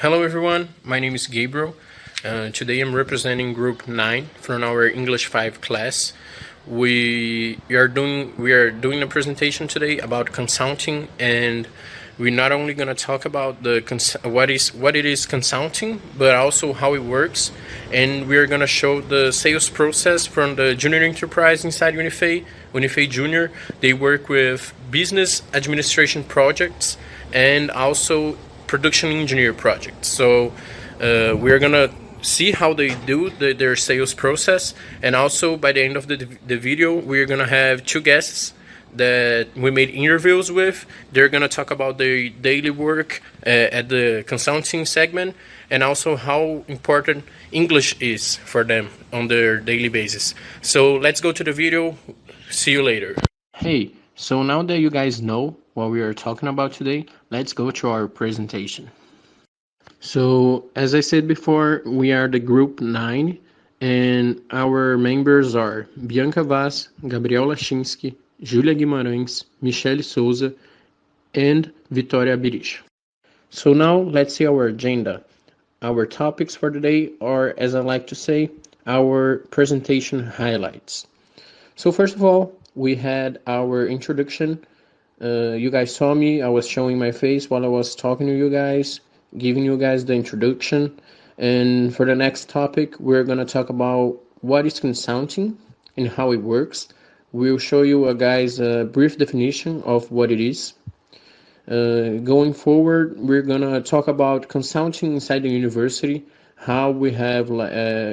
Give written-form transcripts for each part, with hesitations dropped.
Hello everyone, my name is Gabriel. Today I'm representing group 9 from our English 5 class. We are doing a presentation today about consulting, and we're not only going to talk about what it is consulting, but also how it works, and we're going to show the sales process from the junior enterprise inside Unify Junior. They work with business administration projects and also production engineer projects. So we're gonna see how they do their sales process, and also by the end of the video, we're gonna have two guests that we made interviews with. They're gonna talk about their daily work at the consulting segment, and also how important English is for them on their daily basis. So let's go to the video. See you later. Hey, so now that you guys know what we are talking about today, let's go to our presentation. So, as I said before, we are the group 9, and our members are Bianca Vaz, Gabriel Lachinsky, Júlia Guimarães, Michele Souza, and Vitória Abirich. So now let's see our agenda. Our topics for today are, as I like to say, our presentation highlights. So first of all, we had our introduction. You guys saw me. I was showing my face while I was talking to you guys, giving you guys the introduction. And for the next topic, we're going to talk about what is consulting and how it works. We'll show you guys a brief definition of what it is. Going forward, we're going to talk about consulting inside the university, how we have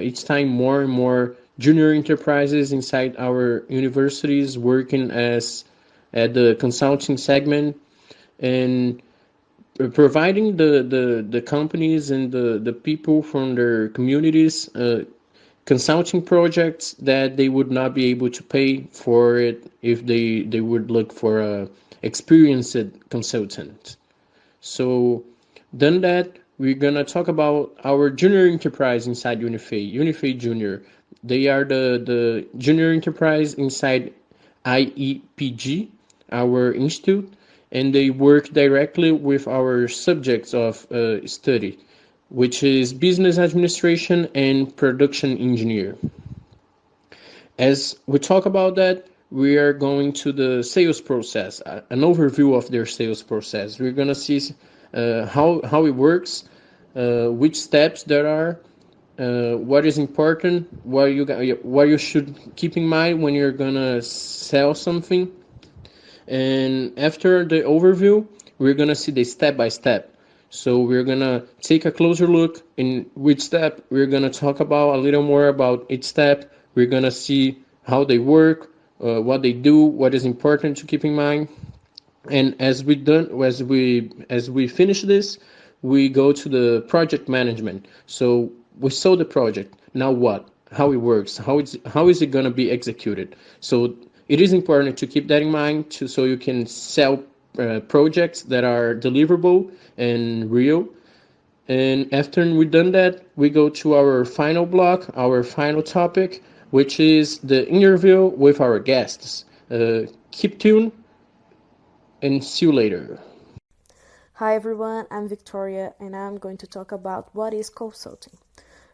each time more and more junior enterprises inside our universities working as at the consulting segment, and providing the companies and the people from their communities consulting projects that they would not be able to pay for it if they would look for a experienced consultant. So done that, we're gonna talk about our junior enterprise inside Unify Junior. They are the junior enterprise inside IEPG, our institute, and they work directly with our subjects of study, which is business administration and production engineer. As we talk about that, we are going to the sales process, an overview of their sales process. We're gonna see how it works, which steps there are, what is important, what you should keep in mind when you're gonna sell something. And after the overview, we're gonna see the step by step. So we're gonna take a closer look in which step. We're gonna talk about a little more about each step. We're gonna see how they work, what they do, what is important to keep in mind. And as we finish this, we go to the project management. So we saw the project. Now what? How it works? How is it gonna be executed? So it is important to keep that in mind so you can sell projects that are deliverable and real. And after we've done that, we go to our final block, our final topic, which is the interview with our guests. Keep tuned and see you later. Hi everyone, I'm Victoria and I'm going to talk about what is consulting.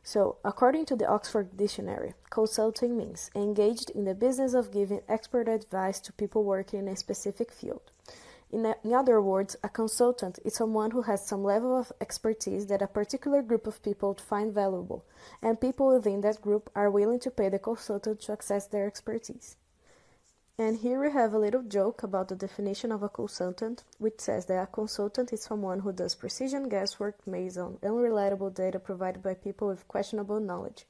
So, according to the Oxford Dictionary, consulting means engaged in the business of giving expert advice to people working in a specific field. In other words, a consultant is someone who has some level of expertise that a particular group of people find valuable, and people within that group are willing to pay the consultant to access their expertise. And here we have a little joke about the definition of a consultant, which says that a consultant is someone who does precision guesswork based on unreliable data provided by people with questionable knowledge.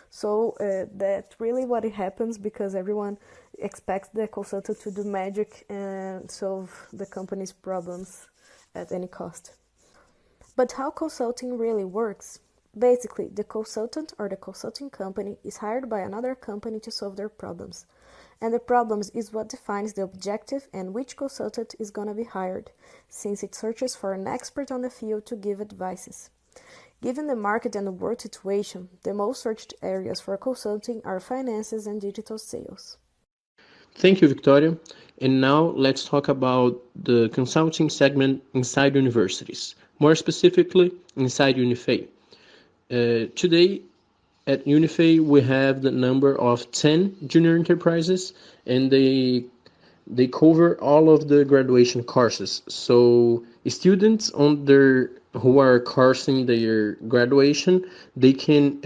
So that's really what it happens, because everyone expects the consultant to do magic and solve the company's problems at any cost. But how consulting really works? Basically, the consultant or the consulting company is hired by another company to solve their problems. And the problems is what defines the objective and which consultant is going to be hired, since it searches for an expert on the field to give advices. Given the market and the world situation, the most searched areas for consulting are finances and digital sales. Thank you, Victoria. And now let's talk about the consulting segment inside universities, more specifically inside Unifei. Today at Unifei, we have the number of 10 junior enterprises, and they cover all of the graduation courses. So students on their who are coursing their graduation, they can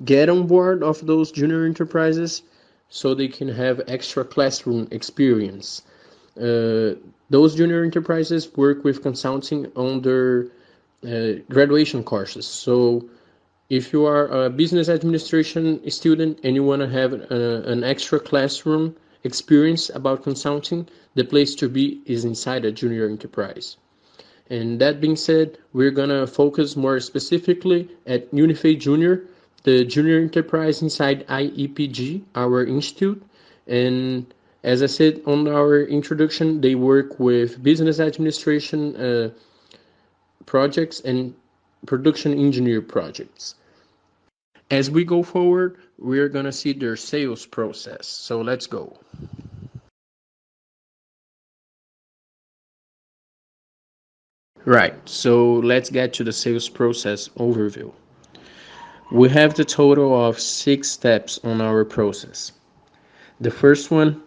get on board of those junior enterprises so they can have extra classroom experience. Uh, those junior enterprises work with consulting on their graduation courses. So if you are a business administration student and you want to have an extra classroom experience about consulting, the place to be is inside a junior enterprise. And that being said, we're gonna focus more specifically at Unifei Junior, the junior enterprise inside IEPG, our institute. And as I said on our introduction, they work with business administration projects and production engineer projects. As we go forward, we're gonna see their sales process. So let's go. Right, so let's get to the sales process overview. We have the total of 6 steps on our process. The first one,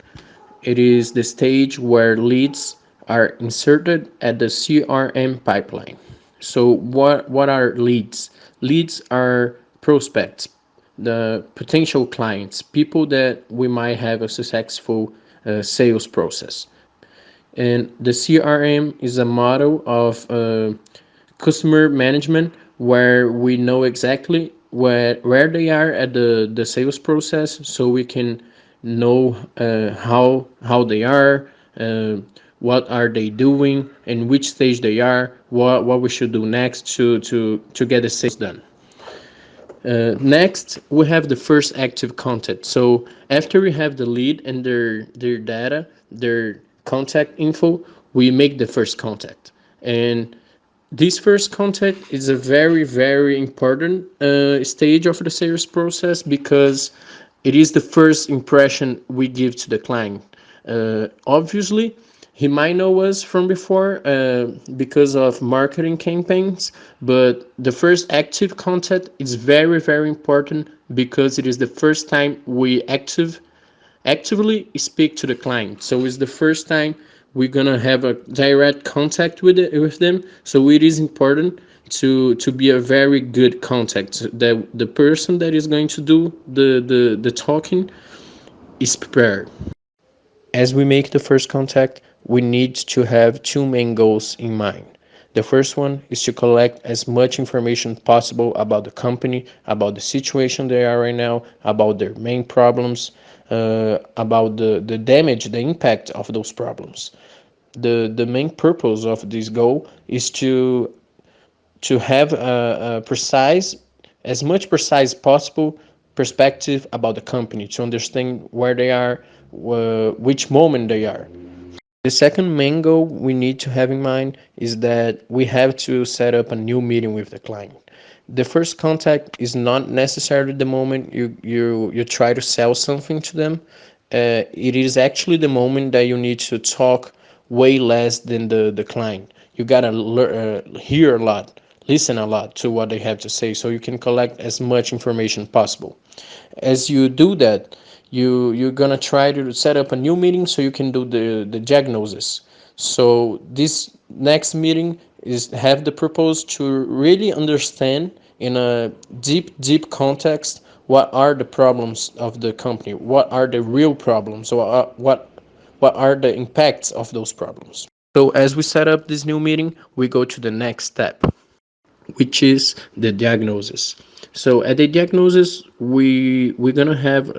it is the stage where leads are inserted at the CRM pipeline. So what are leads? Leads are prospects, the potential clients, people that we might have a successful sales process. And the CRM is a model of customer management where we know exactly where they are at the sales process, so we can know how they are, uh, what are they doing, and which stage they are, what we should do next to get the sales done. Next, we have the first active contact. So after we have the lead and their data, their contact info, we make the first contact. And this first contact is a very, very important stage of the sales process because it is the first impression we give to the client. Obviously, he might know us from before because of marketing campaigns, but the first active contact is very, very important because it is the first time we actively speak to the client. So it's the first time we're gonna have a direct contact with them. So it is important to be a very good contact. That the person that is going to do the talking is prepared. As we make the first contact, we need to have 2 main goals in mind. The first one is to collect as much information possible about the company, about the situation they are right now, about their main problems, about the damage, the impact of those problems. The main purpose of this goal is to have a precise, as much precise possible perspective about the company, to understand where they are, which moment they are. The second main goal we need to have in mind is that we have to set up a new meeting with the client. The first contact is not necessarily the moment you try to sell something to them. It is actually the moment that you need to talk way less than the client. You gotta hear a lot, listen a lot to what they have to say, so you can collect as much information possible. As you do that, you're gonna try to set up a new meeting so you can do the diagnosis. So this next meeting is have the purpose to really understand in a deep context what are the problems of the company, what are the real problems, or what are the impacts of those problems. So as we set up this new meeting, we go to the next step, which is the diagnosis. So at the diagnosis, we're gonna have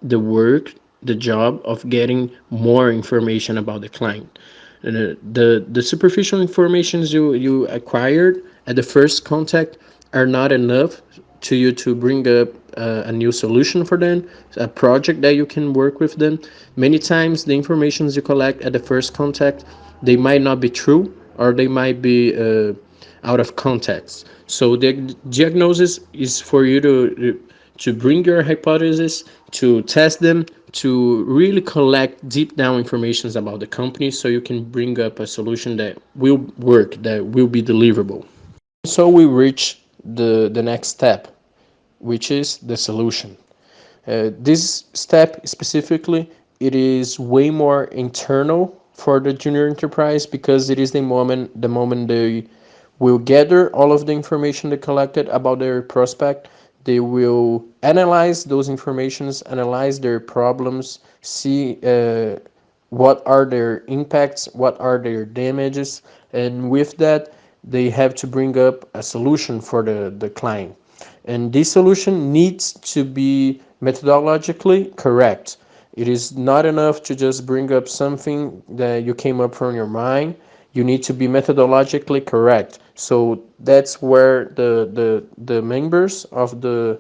the work, the job of getting more information about the client. The superficial informations you acquired at the first contact are not enough to you to bring up a new solution for them, a project that you can work with them. Many times the informations you collect at the first contact, they might not be true, or they might be out of context. So the diagnosis is for you to bring your hypothesis, to test them, to really collect deep down information about the company so you can bring up a solution that will work, that will be deliverable. So we reach the next step, which is the solution. This step specifically, it is way more internal for the junior enterprise because it is the moment they will gather all of the information they collected about their prospect. They will analyze those informations, analyze their problems, see what are their impacts, what are their damages, and with that, they have to bring up a solution for the client. And this solution needs to be methodologically correct. It is not enough to just bring up something that you came up from your mind. You need to be methodologically correct. So that's where the members of the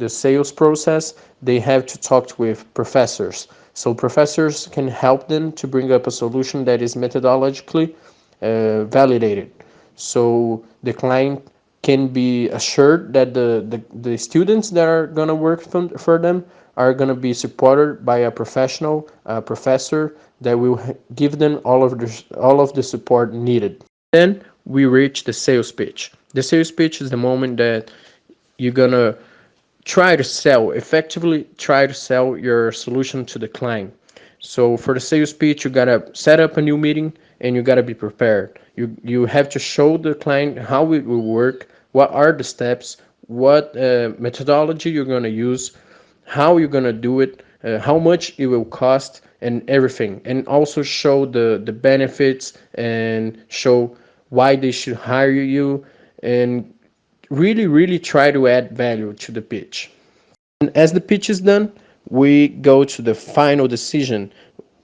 sales process, they have to talk with professors. So professors can help them to bring up a solution that is methodologically validated. So the client can be assured that the students that are going to work for them are going to be supported by a professional professor that will give them all of the support needed. Then we reach the sales pitch. The sales pitch is the moment that you're going to effectively try to sell your solution to the client. So for the sales pitch, you gotta set up a new meeting and you gotta be prepared. You have to show the client how it will work, what are the steps, what methodology you're gonna use, how you're gonna do it, how much it will cost, and everything. And also show the benefits and show why they should hire you, and really try to add value to the pitch. And as the pitch is done, we go to the final decision,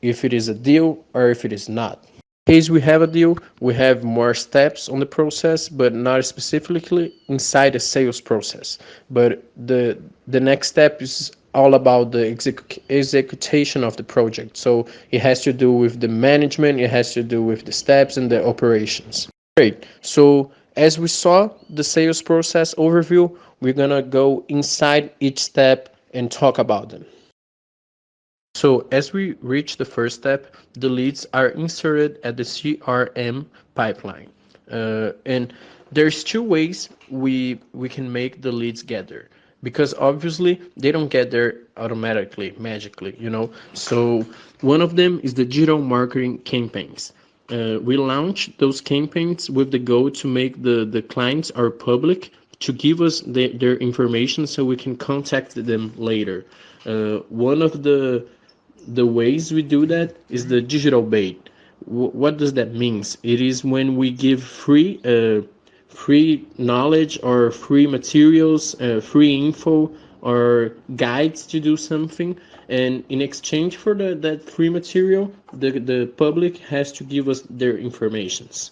if it is a deal or if it is not. In case we have a deal, we have more steps on the process, but not specifically inside the sales process. But the next step is all about the execution of the project. So it has to do with the management, it has to do with the steps and the operations. Great. So as we saw the sales process overview, we're gonna go inside each step and talk about them. So as we reach the first step, the leads are inserted at the CRM pipeline. And there's two ways we can make the leads gather, because obviously they don't get there automatically, magically, So one of them is the digital marketing campaigns. We launch those campaigns with the goal to make the clients, our public, to give us their information so we can contact them later. One of the ways we do that is the digital bait. What does that mean? It is when we give free knowledge or free materials, free info or guides to do something, and in exchange for that free material, the public has to give us their informations.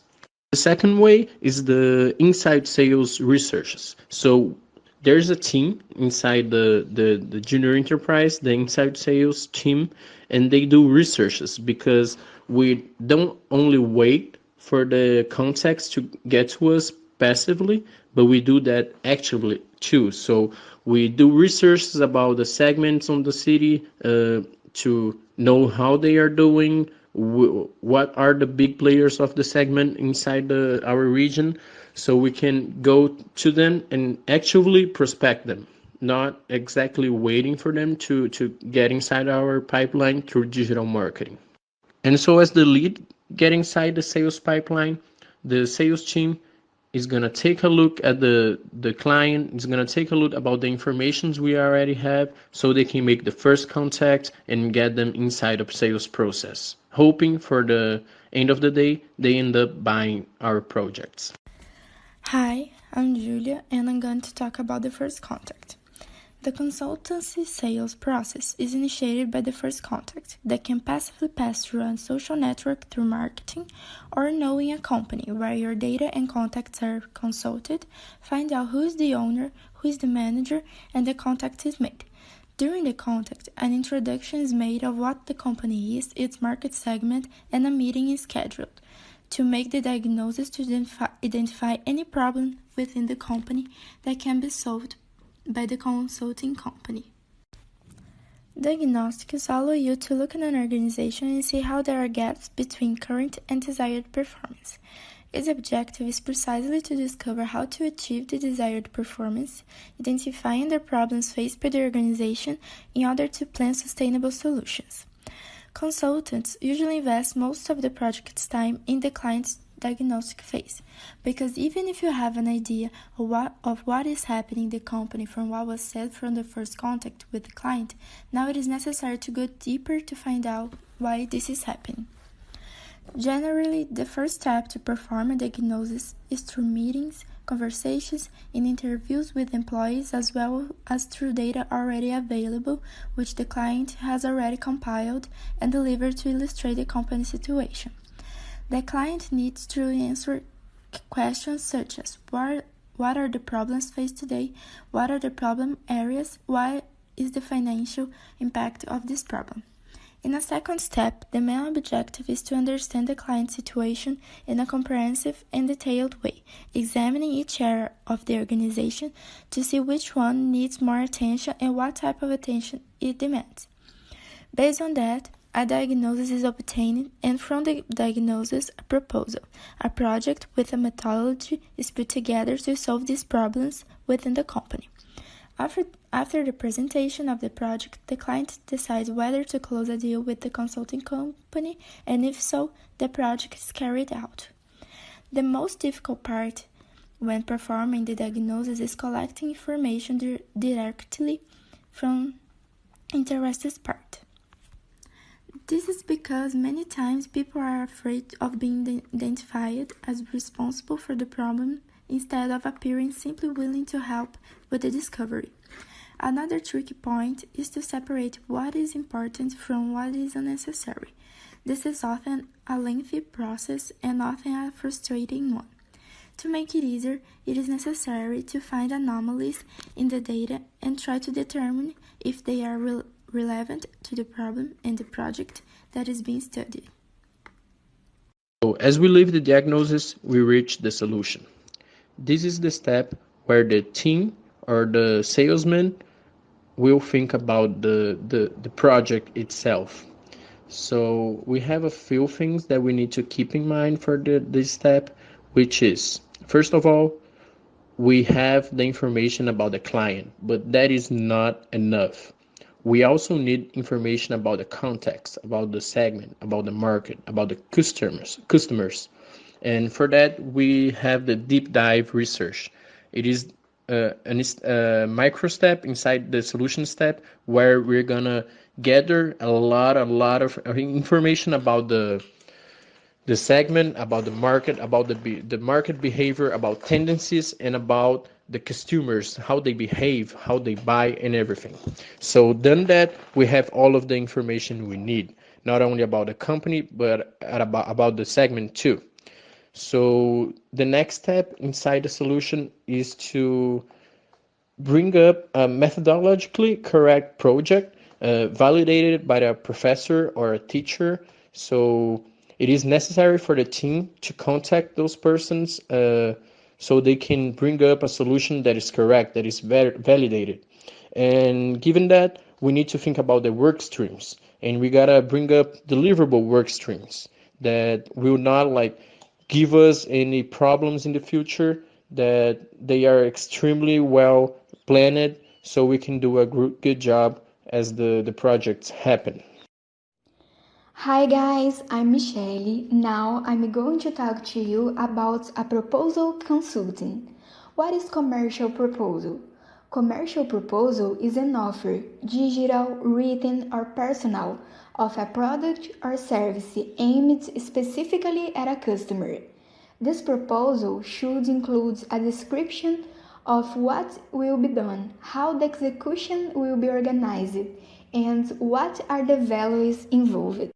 The second way is the inside sales researches. So there's a team inside the junior enterprise, the inside sales team, and they do researches because we don't only wait for the contacts to get to us passively, but we do that actively too. So we do researches about the segments on the city to know how they are doing, what are the big players of the segment inside our region, so we can go to them and actively prospect them, not exactly waiting for them to get inside our pipeline through digital marketing. And so as the lead get inside the sales pipeline, the sales team is going to take a look at the client, is going to take a look about the informations we already have so they can make the first contact and get them inside of sales process, hoping for the end of the day they end up buying our projects. Hi, I'm Julia and I'm going to talk about the first contact. The consultancy sales process is initiated by the first contact that can passively pass through a social network through marketing or knowing a company where your data and contacts are consulted, find out who is the owner, who is the manager, and the contact is made. During the contact, an introduction is made of what the company is, its market segment, and a meeting is scheduled to make the diagnosis to identify any problem within the company that can be solved by the consulting company. Diagnostics allow you to look at an organization and see how there are gaps between current and desired performance. Its objective is precisely to discover how to achieve the desired performance, identifying the problems faced by the organization in order to plan sustainable solutions. Consultants usually invest most of the project's time in the client's diagnostic phase, because even if you have an idea of what is happening in the company from what was said from the first contact with the client, now it is necessary to go deeper to find out why this is happening. Generally, the first step to perform a diagnosis is through meetings, conversations, and interviews with employees, as well as through data already available, which the client has already compiled and delivered to illustrate the company's situation. The client needs to answer questions such as what are the problems faced today, what are the problem areas, what is the financial impact of this problem. In a second step, the main objective is to understand the client's situation in a comprehensive and detailed way, examining each area of the organization to see which one needs more attention and what type of attention it demands. Based on that, a diagnosis is obtained, and from the diagnosis, a proposal, a project with a methodology is put together to solve these problems within the company. After the presentation of the project, the client decides whether to close a deal with the consulting company, and if so, the project is carried out. The most difficult part when performing the diagnosis is collecting information directly from interested parties. This is because many times people are afraid of being identified as responsible for the problem instead of appearing simply willing to help with the discovery. Another tricky point is to separate what is important from what is unnecessary. This is often a lengthy process and often a frustrating one. To make it easier, it is necessary to find anomalies in the data and try to determine if they are relevant to the problem and the project that is being studied. So as we leave the diagnosis, we reach the solution. This is the step where the team or the salesman will think about the project itself. So we have a few things that we need to keep in mind for this step, which is, first of all, we have the information about the client, but that is not enough. We also need information about the context, about the segment, about the market, about the customers. And for that, we have the deep dive research. It is a micro step inside the solution step where we're gonna gather a lot of information about the segment, about the market, about the market behavior, about tendencies, and about the customers, how they behave, how they buy, and everything. So done that, we have all of the information we need, not only about the company, but about the segment too. So the next step inside the solution is to bring up a methodologically correct project validated by a professor or a teacher. So it is necessary for the team to contact those persons so they can bring up a solution that is correct, that is validated. And given that, we need to think about the work streams, and we gotta bring up deliverable work streams that will not give us any problems in the future, that they are extremely well planned so we can do a good job as the projects happen. Hi guys, I'm Michelle. Now I'm going to talk to you about a proposal consulting. What is commercial proposal? Commercial proposal is an offer, digital, written, or personal, of a product or service aimed specifically at a customer. This proposal should include a description of what will be done, how the execution will be organized, and what are the values involved.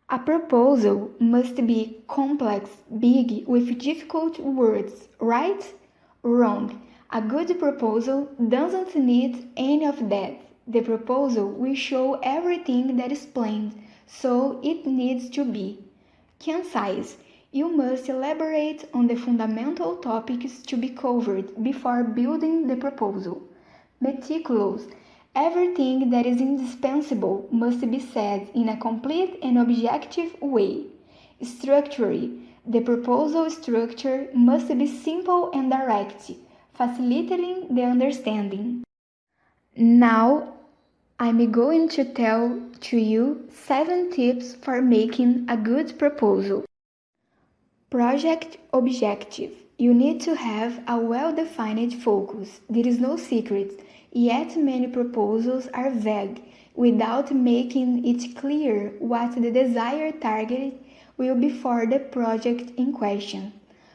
A proposal must be complex, big, with difficult words, right? Wrong. A good proposal doesn't need any of that. The proposal will show everything that is planned, so it needs to be concise. You must elaborate on the fundamental topics to be covered before building the proposal. Meticulous. Everything that is indispensable must be said in a complete and objective way. Structure. The proposal structure must be simple and direct, facilitating the understanding. Now, I'm going to tell to you 7 tips for making a good proposal. Project objective. You need to have a well-defined focus. There is no secret, yet many proposals are vague, without making it clear what the desired target will be for the project in question.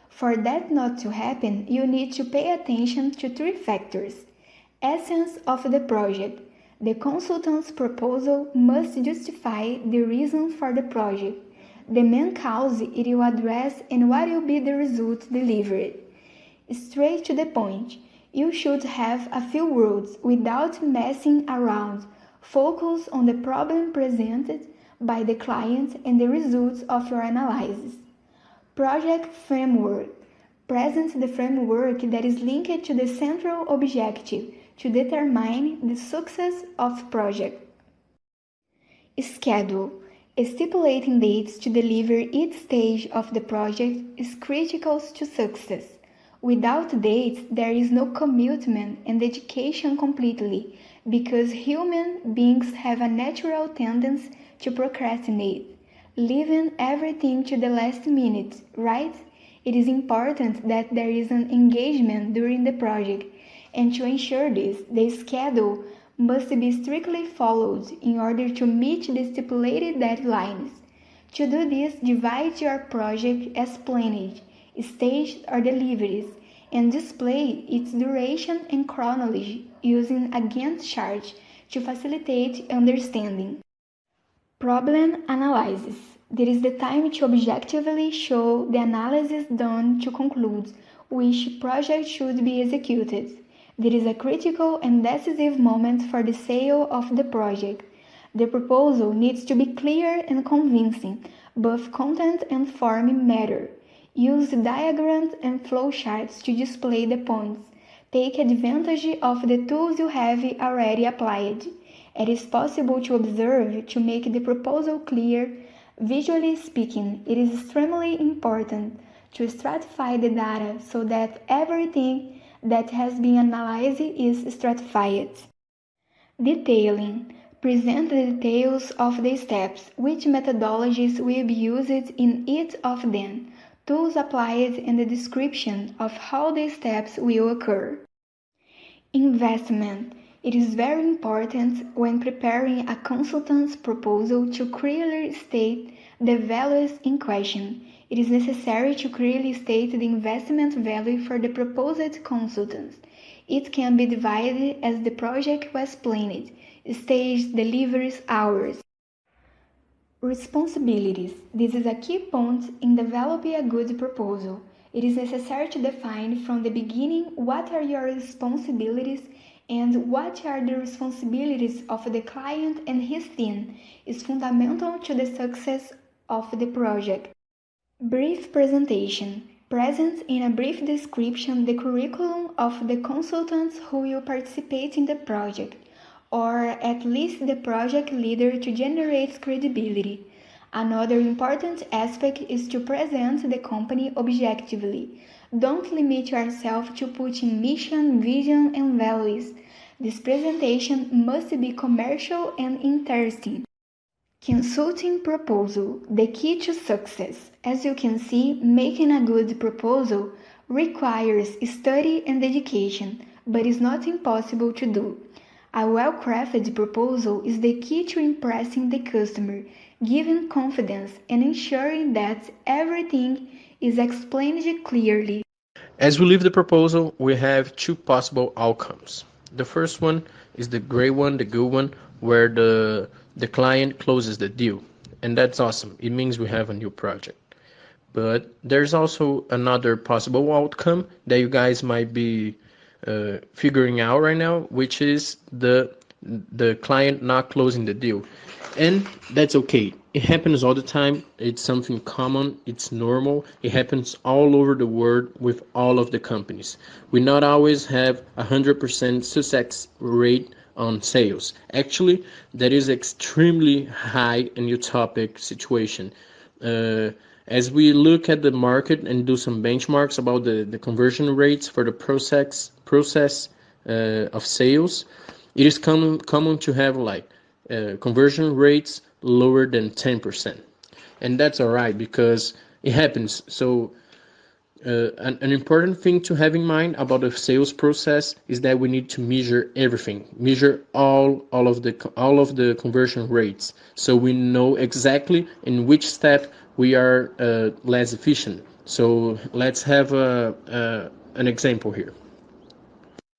For that not to happen, you need to pay attention to 3 factors. Essence of the project. The consultant's proposal must justify the reason for the project, the main cause it will address, and what will be the result delivered. Straight to the point. You should have a few words without messing around. Focus on the problem presented by the client and the results of your analysis. Project framework. Present the framework that is linked to the central objective to determine the success of project. Schedule. Stipulating dates to deliver each stage of the project is critical to success. Without dates, there is no commitment and dedication completely, because human beings have a natural tendency to procrastinate, leaving everything to the last minute, right? It is important that there is an engagement during the project, and to ensure this, the schedule must be strictly followed in order to meet the stipulated deadlines. To do this, divide your project as planned, staged or deliveries, and display its duration and chronology using a Gantt chart to facilitate understanding. Problem analysis. There is the time to objectively show the analysis done to conclude which project should be executed. There is a critical and decisive moment for the sale of the project. The proposal needs to be clear and convincing. Both content and form matter. Use diagrams and flowcharts to display the points. Take advantage of the tools you have already applied. It is possible to observe to make the proposal clear. Visually speaking, it is extremely important to stratify the data so that everything that has been analyzed is stratified. Detailing. Present the details of the steps, which methodologies will be used in each of them, tools applied, and the description of how the steps will occur. Investment. It is very important when preparing a consultant's proposal to clearly state the values in question. It is necessary to clearly state the investment value for the proposed consultants. It can be divided as the project was planned, stage, deliveries, hours. Responsibilities. This is a key point in developing a good proposal. It is necessary to define from the beginning what are your responsibilities and what are the responsibilities of the client and his team is fundamental to the success of the project. Brief presentation. Present in a brief description the curriculum of the consultants who will participate in the project, or at least the project leader to generate credibility. Another important aspect is to present the company objectively. Don't limit yourself to putting mission, vision, and values. This presentation must be commercial and interesting. Consulting proposal, the key to success. As you can see, making a good proposal requires study and dedication, but is not impossible to do. A well-crafted proposal is the key to impressing the customer, giving confidence, and ensuring that everything is explained clearly. As we leave the proposal, we have two possible outcomes. The first one is the gray one, the good one, where the client closes the deal. And that's awesome. It means we have a new project. But there's also another possible outcome that you guys might be figuring out right now, which is the client not closing the deal. And that's okay. It happens all the time. It's something common. It's normal. It happens all over the world with all of the companies. We not always have 100% success rate on sales. Actually, that is extremely high and utopic situation. As we look at the market and do some benchmarks about the conversion rates for the process of sales, it is common to have like conversion rates lower than 10%. And that's all right because it happens. So an important thing to have in mind about the sales process is that we need to measure everything, measure all of the conversion rates, so we know exactly in which step we are less efficient. So let's have an example here.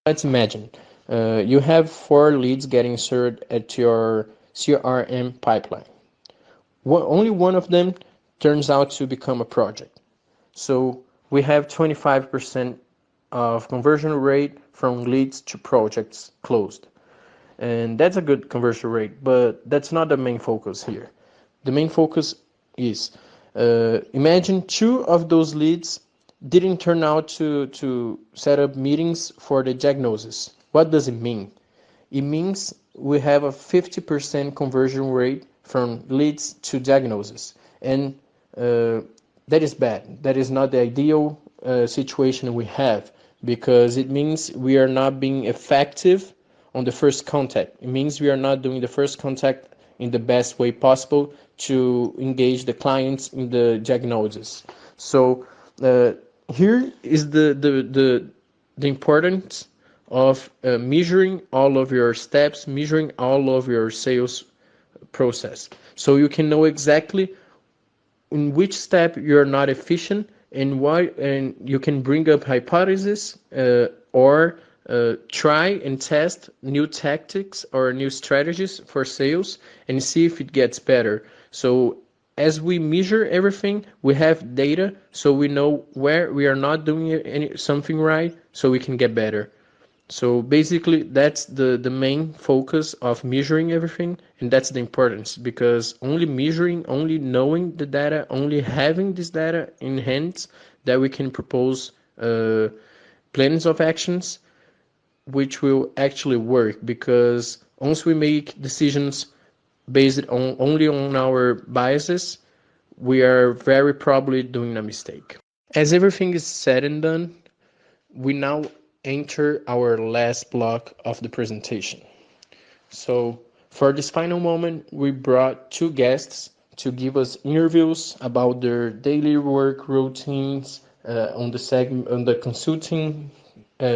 Let's imagine you have 4 leads getting served at your CRM pipeline. Only one of them turns out to become a project. So we have 25% of conversion rate from leads to projects closed. And that's a good conversion rate, but that's not the main focus here. The main focus is imagine 2 of those leads didn't turn out to set up meetings for the diagnosis. What does it mean? It means we have a 50% conversion rate from leads to diagnosis. And that is bad. That is not the ideal situation we have, because it means we are not being effective on the first contact. It means we are not doing the first contact in the best way possible to engage the clients in the diagnosis. So here is the importance of measuring all of your steps, measuring all of your sales process, so you can know exactly in which step you're not efficient and why, and you can bring up hypotheses or try and test new tactics or new strategies for sales and see if it gets better. So as we measure everything, we have data, so we know where we are not doing something right, so we can get better. So basically, that's the main focus of measuring everything, and that's the importance, because only measuring, only knowing the data, only having this data in hands, that we can propose plans of actions which will actually work. Because once we make decisions based on only on our biases, we are very probably doing a mistake. As everything is said and done, we now enter our last block of the presentation. So for this final moment, we brought 2 guests to give us interviews about their daily work routines on the consulting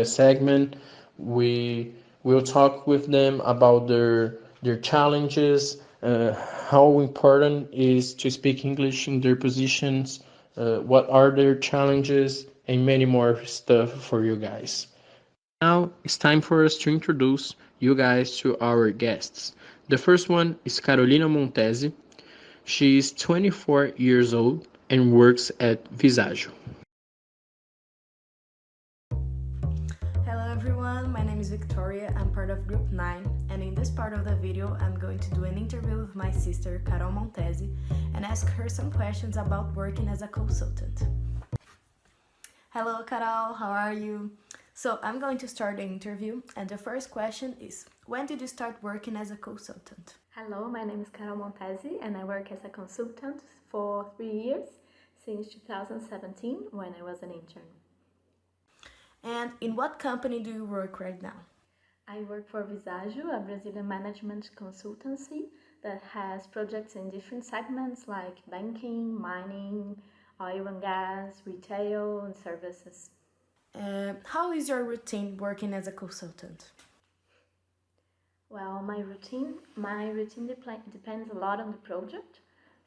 segment. We will talk with them about their challenges, how important is to speak English in their positions, what are their challenges, and many more stuff for you guys. Now it's time for us to introduce you guys to our guests. The first one is Carolina Montesi. She is 24 years old and works at Visagio. Hello everyone, my name is Victoria, I'm part of Group 9, and in this part of the video I'm going to do an interview with my sister Carol Montesi and ask her some questions about working as a consultant. Hello Carol, how are you? So I'm going to start the interview, and the first question is, when did you start working as a consultant? Hello, my name is Carol Montesi and I work as a consultant for 3 years, since 2017 when I was an intern. And in what company do you work right now? I work for Visagio, a Brazilian management consultancy that has projects in different segments like banking, mining, oil and gas, retail and services. How is your routine working as a consultant? Well, my routine depends a lot on the project.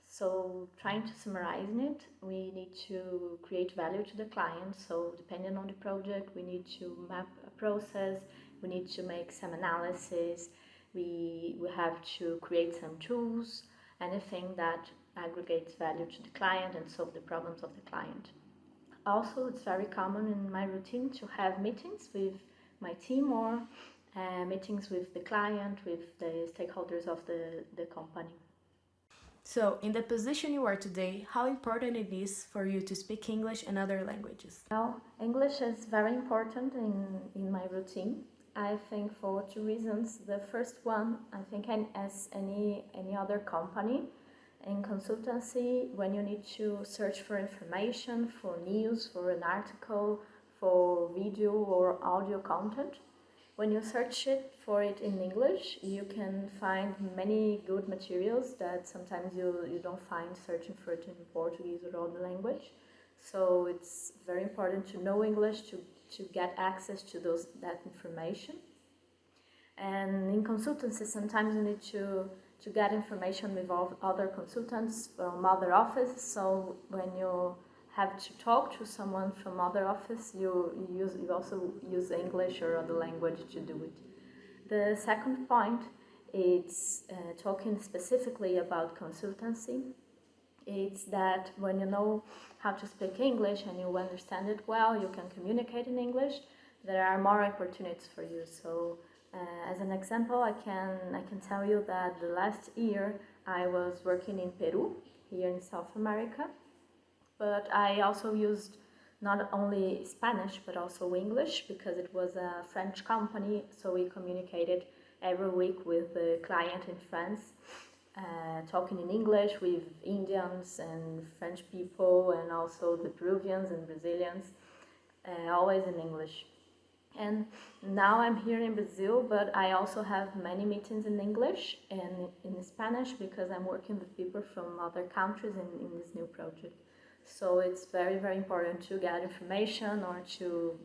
So trying to summarize it, we need to create value to the client. So depending on the project, we need to map a process, we need to make some analysis, we have to create some tools, anything that aggregates value to the client and solve the problems of the client. Also, it's very common in my routine to have meetings with my team or meetings with the client, with the stakeholders of the company. So, in the position you are today, how important it is for you to speak English and other languages? Well, English is very important in my routine. I think for two reasons. The first one, I think as any other company, in consultancy, when you need to search for information, for news, for an article, for video or audio content, when you search it for it in English, you can find many good materials that sometimes you don't find searching for it in Portuguese or other language. So it's very important to know English to get access to that information. And in consultancy, sometimes you need to get information with other consultants from other offices. So when you have to talk to someone from other office, you also use English or other language to do it. The second point is talking specifically about consultancy. It's that when you know how to speak English and you understand it well, you can communicate in English, there are more opportunities for you. So as an example, I can tell you that the last year I was working in Peru, here in South America, but I also used not only Spanish but also English because it was a French company, so we communicated every week with the client in France, talking in English with Indians and French people and also the Peruvians and Brazilians, always in English. And now I'm here in Brazil, but I also have many meetings in English and in Spanish because I'm working with people from other countries in this new project. So it's very, very important to get information or to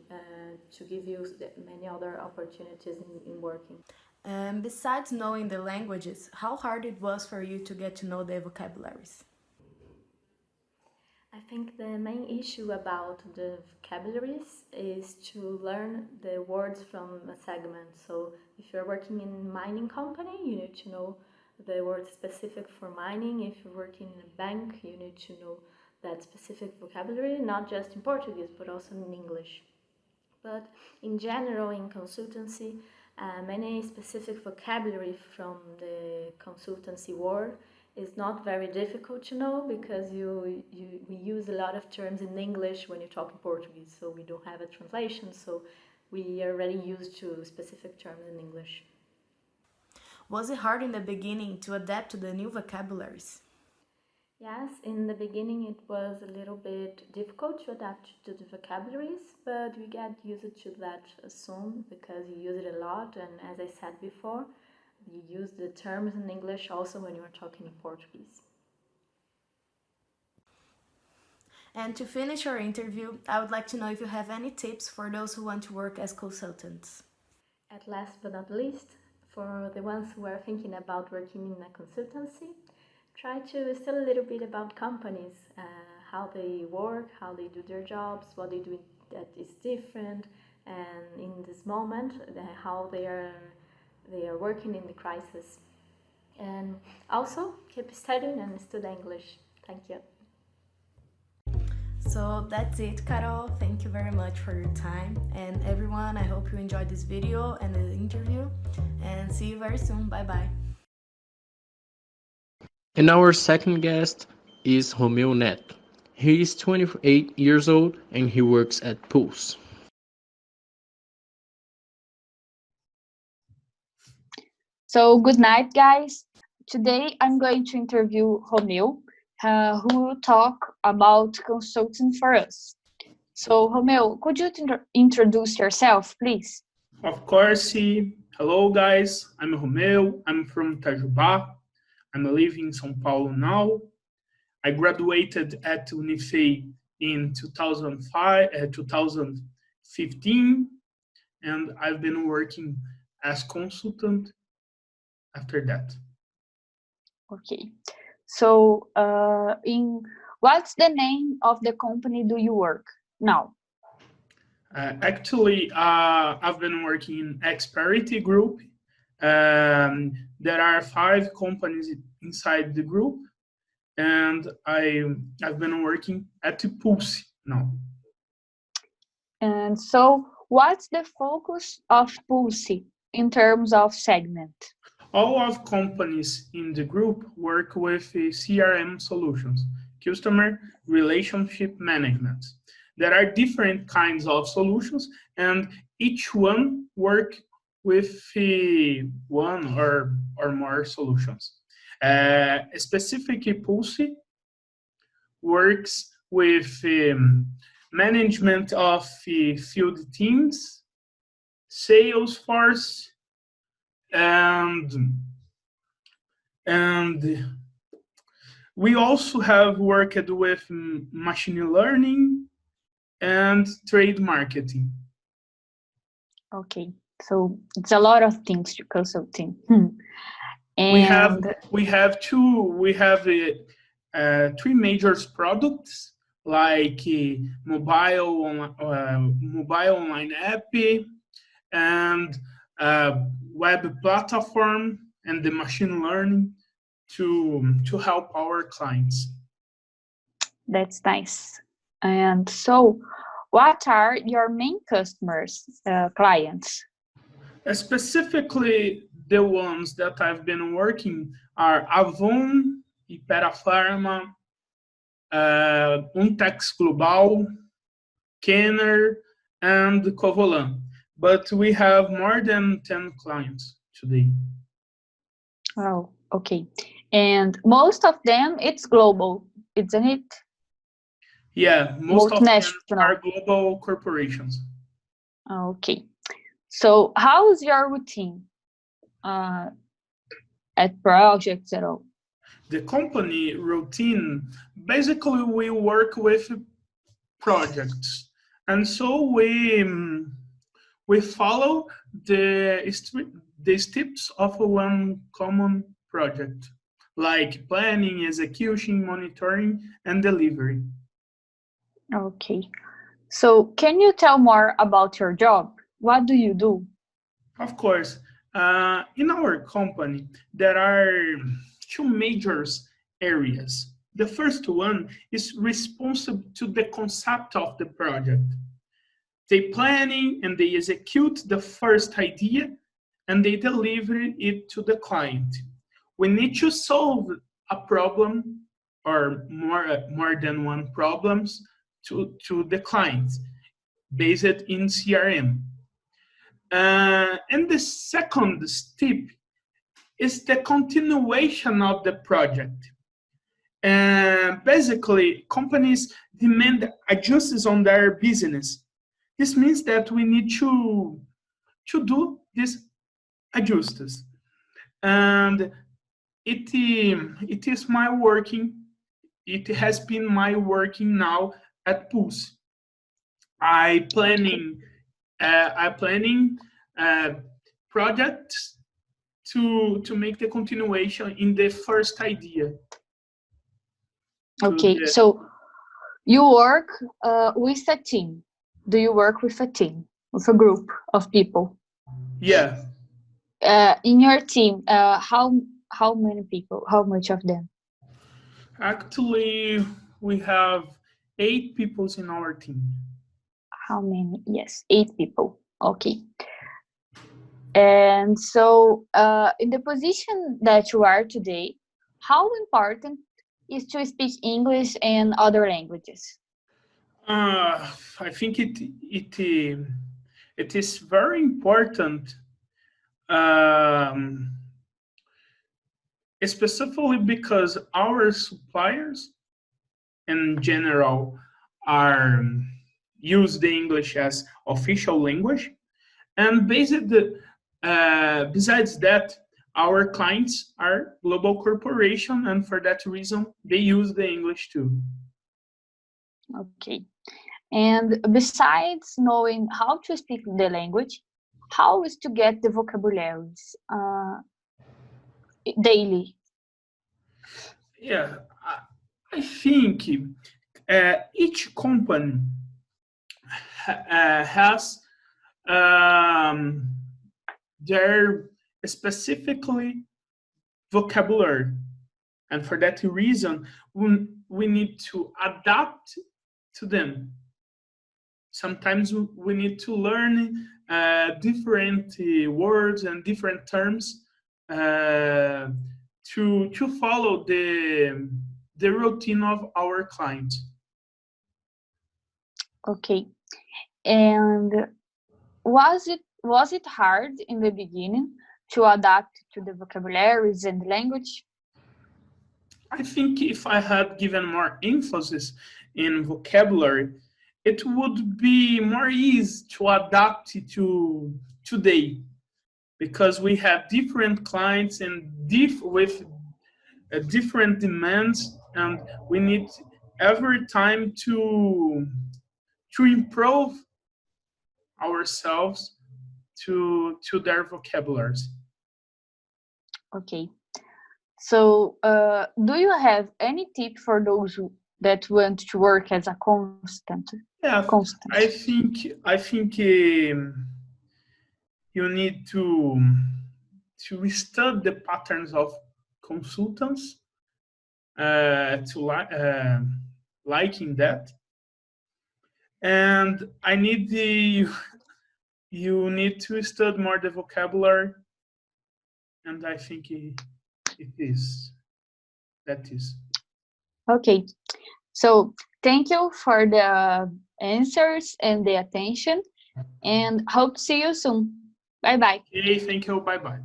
give you many other opportunities in working. And besides knowing the languages, how hard it was for you to get to know the vocabularies? I think the main issue about the vocabularies is to learn the words from a segment. So if you're working in mining company, you need to know the word specific for mining. If you're working in a bank, you need to know that specific vocabulary, not just in Portuguese, but also in English. But in general, in consultancy, many specific vocabulary from the consultancy world is not very difficult to know because we use a lot of terms in English when you talk in Portuguese, so we don't have a translation, so we are already used to specific terms in English. Was it hard in the beginning to adapt to the new vocabularies? Yes, in the beginning it was a little bit difficult to adapt to the vocabularies, but we get used to that soon because you use it a lot, and as I said before, you use the terms in English also when you're talking in Portuguese. And to finish our interview, I would like to know if you have any tips for those who want to work as consultants. At last but not least, for the ones who are thinking about working in a consultancy, try to study a little bit about companies, how they work, how they do their jobs, what they do that is different, and in this moment, how they are working in the crisis. And also keep studying and study English. Thank you. So that's it, Carol. Thank you very much for your time. And everyone, I hope you enjoyed this video and the interview. And see you very soon. Bye bye. And our second guest is Romeo Neto. He is 28 years old and he works at Pulse. So, good night, guys. Today I'm going to interview Romeo, who will talk about consulting for us. So, Romeo, could you introduce yourself, please? Of course. Hello, guys. I'm Romeo. I'm from Itajubá. I'm living in São Paulo now. I graduated at Unifei in 2015, and I've been working as consultant after that. Okay. So, what's the name of the company do you work now? Actually, I've been working in Experity Group. There are 5 companies inside the group, and I've been working at Pulse now. And so, what's the focus of Pulse in terms of segment? All of companies in the group work with CRM solutions, customer relationship management. There are different kinds of solutions, and each one work with one or more solutions. Specific Pulse works with management of field teams, Salesforce, and and we also have worked with machine learning and trade marketing. Okay, so it's a lot of things to consulting. We have And three major products like mobile online app and web platform and the machine learning to help our clients. that's nice. And so, what are your main customers, clients? Specifically, the ones that I've been working are Avon, Ipera Pharma, Untex Global, Kenner, and Covolan. But we have more than 10 clients today. Oh, okay. And most of them, it's global, isn't it? Yeah, most of them Multinational. are global corporations. Okay. So, how's your routine at projects at all? The company routine, basically we work with projects. And so we follow the steps of one common project, like planning, execution, monitoring, and delivery. Okay. So, can you tell more about your job? What do you do? Of course, in our company, there are two major areas. The first one is responsible to the concept of the project. They planning and they execute the first idea and they deliver it to the client. We need to solve a problem or more than one problems to the client based in CRM. And the second step is the continuation of the project. Basically, companies demand adjustments on their business. This means that we need to do these adjustments. And it is my working, it has been my working now at Pulse. I planning projects to make the continuation in the first idea. Okay, so you work with a team. Do you work with a team, with a group of people? Yeah. In your team, how many people? How much of them? Actually, we have 8 people in our team. How many? Yes, 8 people. Okay. And so, in the position that you are today, how important is to speak English and other languages? I think it is very important, specifically because our suppliers in general are use the English as official language, and besides that, our clients are global corporation, and for that reason, they use the English too. Okay. And besides knowing how to speak the language, how is to get the vocabularies daily? Yeah, I think each company has their specifically vocabulary, and for that reason, we need to adapt to them. Sometimes we need to learn different words and different terms uh, to follow the routine of our clients. Okay. And was it hard in the beginning to adapt to the vocabularies and language? I think if I had given more emphasis in vocabulary, it would be more easy to adapt to today, because we have different clients and with different demands, and we need every time to improve ourselves to their vocabularies. Okay. So, do you have any tip for those that want to work as a constant? Yeah, Constant. I think you need to study the patterns of consultants, liking that, and I need you need to study more the vocabulary, and I think it is that is. Okay. So, thank you for the answers and the attention, and hope to see you soon. Bye bye. Okay, thank you. Bye bye.